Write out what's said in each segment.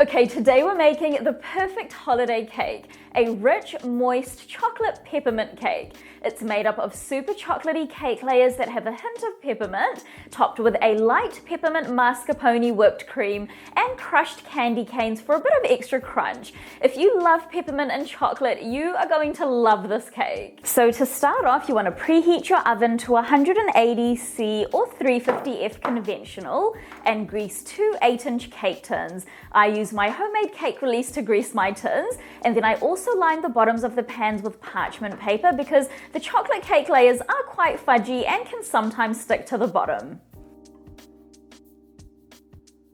Okay, today we're making the perfect holiday cake, a rich, moist chocolate peppermint cake. It's made up of super chocolatey cake layers that have a hint of peppermint, topped with a light peppermint mascarpone whipped cream and crushed candy canes for a bit of extra crunch. If you love peppermint and chocolate, you are going to love this cake. So to start off, you want to preheat your oven to 180°C or 350°F conventional and grease two 8-inch cake tins. I use my homemade cake release to grease my tins, and then I also line the bottoms of the pans with parchment paper because the chocolate cake layers are quite fudgy and can sometimes stick to the bottom.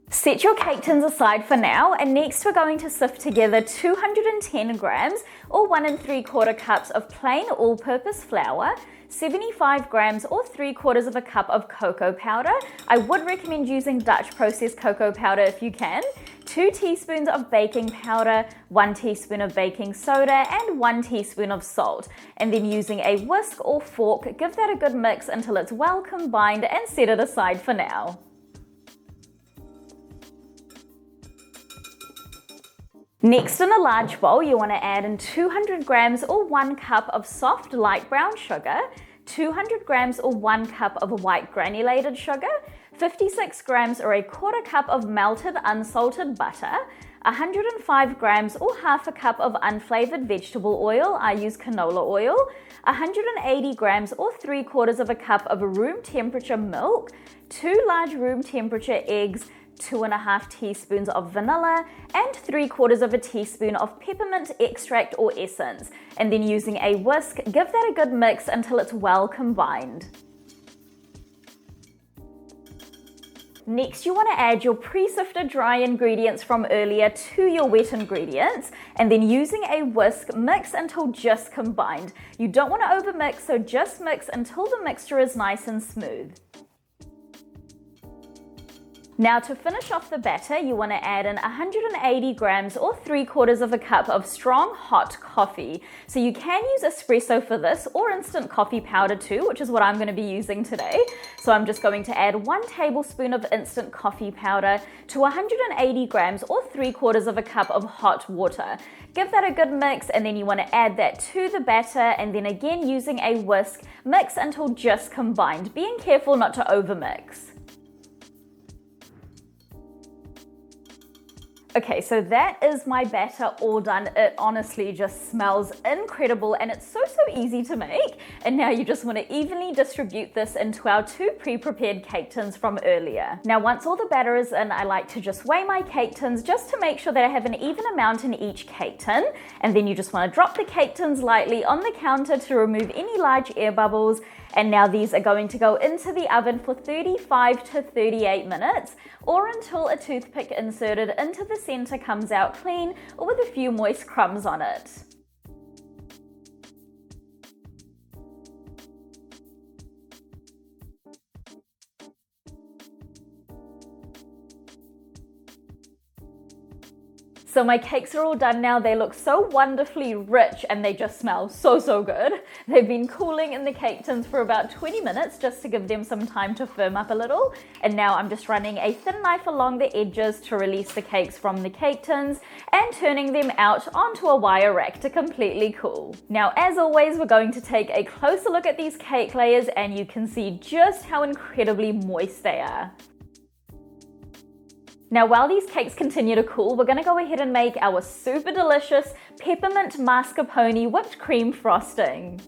Set your cake tins aside for now, and next we're going to sift together 210 grams or 1 3/4 cups of plain all-purpose flour, 75 grams or 3/4 of a cup of cocoa powder. I would recommend using Dutch processed cocoa powder if you can, 2 teaspoons of baking powder, 1 teaspoon of baking soda, and 1 teaspoon of salt. And then using a whisk or fork, give that a good mix until it's well combined and set it aside for now. Next, in a large bowl, you want to add in 200 grams or 1 cup of soft light brown sugar, 200 grams or 1 cup of white granulated sugar, 56 grams or 1/4 cup of melted unsalted butter, 105 grams or half a cup of unflavored vegetable oil, I use canola oil, 180 grams or 3/4 of a cup of room temperature milk, 2 large room temperature eggs, 2.5 teaspoons of vanilla, and 3/4 of a teaspoon of peppermint extract or essence. And then using a whisk, give that a good mix until it's well combined. Next, you want to add your pre-sifted dry ingredients from earlier to your wet ingredients, and then using a whisk, mix until just combined. You don't want to overmix, so just mix until the mixture is nice and smooth. Now to finish off the batter, you want to add in 180 grams or 3/4 of a cup of strong hot coffee. So you can use espresso for this or instant coffee powder too, which is what I'm going to be using today. So I'm just going to add 1 tablespoon of instant coffee powder to 180 grams or 3/4 of a cup of hot water. Give that a good mix, and then you want to add that to the batter, and then again using a whisk, mix until just combined, being careful not to overmix. Okay, so that is my batter all done. It honestly just smells incredible, and it's so easy to make. And now you just want to evenly distribute this into our 2 pre-prepared cake tins from earlier. Now once all the batter is in, I like to just weigh my cake tins just to make sure that I have an even amount in each cake tin. And then you just want to drop the cake tins lightly on the counter to remove any large air bubbles. And now these are going to go into the oven for 35 to 38 minutes, or until a toothpick inserted into the center comes out clean or with a few moist crumbs on it. So my cakes are all done now. They look so wonderfully rich and they just smell so good. They've been cooling in the cake tins for about 20 minutes just to give them some time to firm up a little. And now I'm just running a thin knife along the edges to release the cakes from the cake tins and turning them out onto a wire rack to completely cool. Now, as always, we're going to take a closer look at these cake layers, and you can see just how incredibly moist they are. Now while these cakes continue to cool, we're going to go ahead and make our super delicious peppermint mascarpone whipped cream frosting.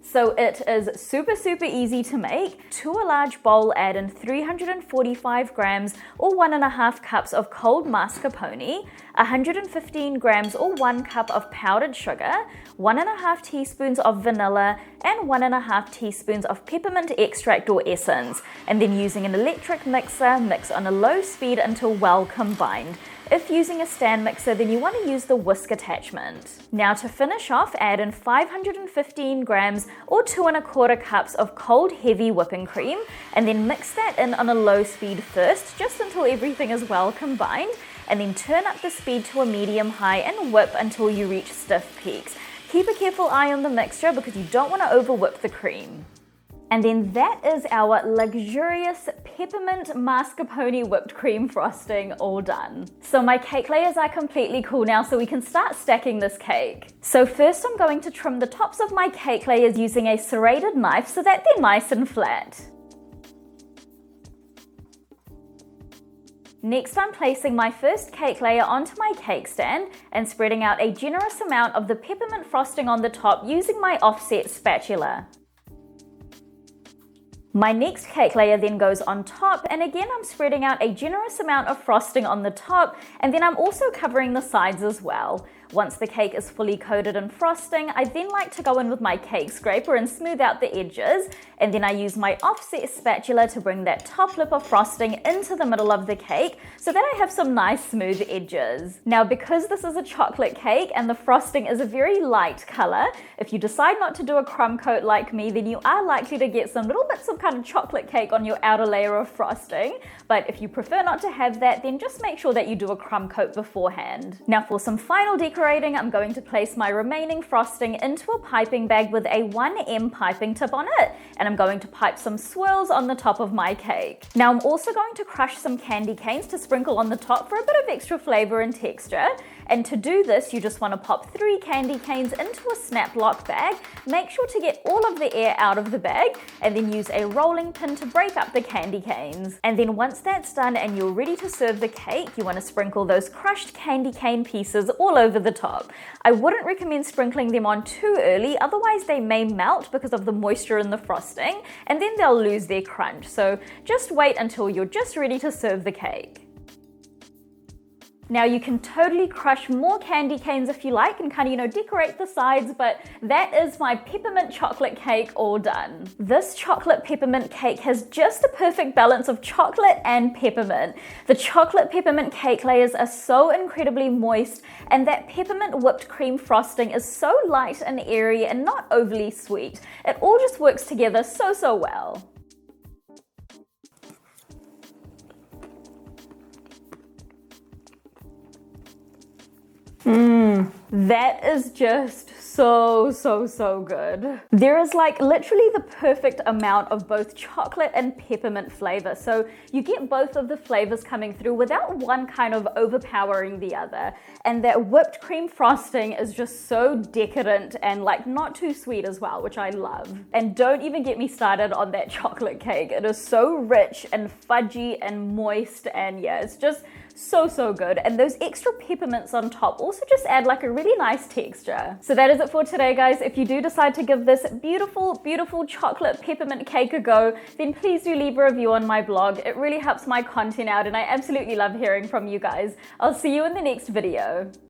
So it is super easy to make. To a large bowl, add in 345 grams or 1.5 cups of cold mascarpone, 115 grams or 1 cup of powdered sugar, 1.5 teaspoons of vanilla, and 1.5 teaspoons of peppermint extract or essence. And then using an electric mixer, mix on a low speed until well combined. If using a stand mixer, then you want to use the whisk attachment. Now to finish off, add in 515 grams or 2.25 cups of cold heavy whipping cream, and then mix that in on a low speed first, just until everything is well combined, and then turn up the speed to a medium-high and whip until you reach stiff peaks. Keep a careful eye on the mixture because you don't want to over whip the cream. And then that is our luxurious peppermint mascarpone whipped cream frosting all done. So my cake layers are completely cool now, so we can start stacking this cake. So first I'm going to trim the tops of my cake layers using a serrated knife so that they're nice and flat. Next, I'm placing my first cake layer onto my cake stand and spreading out a generous amount of the peppermint frosting on the top using my offset spatula. My next cake layer then goes on top, and again I'm spreading out a generous amount of frosting on the top, and then I'm also covering the sides as well. Once the cake is fully coated in frosting, I then like to go in with my cake scraper and smooth out the edges, and then I use my offset spatula to bring that top lip of frosting into the middle of the cake so that I have some nice smooth edges. Now, because this is a chocolate cake and the frosting is a very light color, if you decide not to do a crumb coat like me, then you are likely to get some little bits of kind of chocolate cake on your outer layer of frosting. But if you prefer not to have that, then just make sure that you do a crumb coat beforehand. Now, for some final decorating, I'm going to place my remaining frosting into a piping bag with a 1M piping tip on it, and I'm going to pipe some swirls on the top of my cake. Now I'm also going to crush some candy canes to sprinkle on the top for a bit of extra flavor and texture. And to do this, you just want to pop 3 candy canes into a snap lock bag. Make sure to get all of the air out of the bag, and then use a rolling pin to break up the candy canes. And then once that's done and you're ready to serve the cake, you want to sprinkle those crushed candy cane pieces all over the top. I wouldn't recommend sprinkling them on too early, otherwise they may melt because of the moisture in the frosting, and then they'll lose their crunch. So just wait until you're just ready to serve the cake. Now you can totally crush more candy canes if you like and kind of, decorate the sides, but that is my peppermint chocolate cake all done. This chocolate peppermint cake has just the perfect balance of chocolate and peppermint. The chocolate peppermint cake layers are so incredibly moist, and that peppermint whipped cream frosting is so light and airy and not overly sweet. It all just works together so well. That is just so good. There is like literally the perfect amount of both chocolate and peppermint flavor. So you get both of the flavors coming through without one kind of overpowering the other. And that whipped cream frosting is just so decadent and like not too sweet as well, which I love. And don't even get me started on that chocolate cake. It is so rich and fudgy and moist, and yeah, it's just so good. And those extra peppermints on top also just add like a really nice texture. So that is it for today, guys. If you do decide to give this beautiful chocolate peppermint cake a go, then please do leave a review on my blog. It really helps my content out, and I absolutely love hearing from you guys. I'll see you in the next video.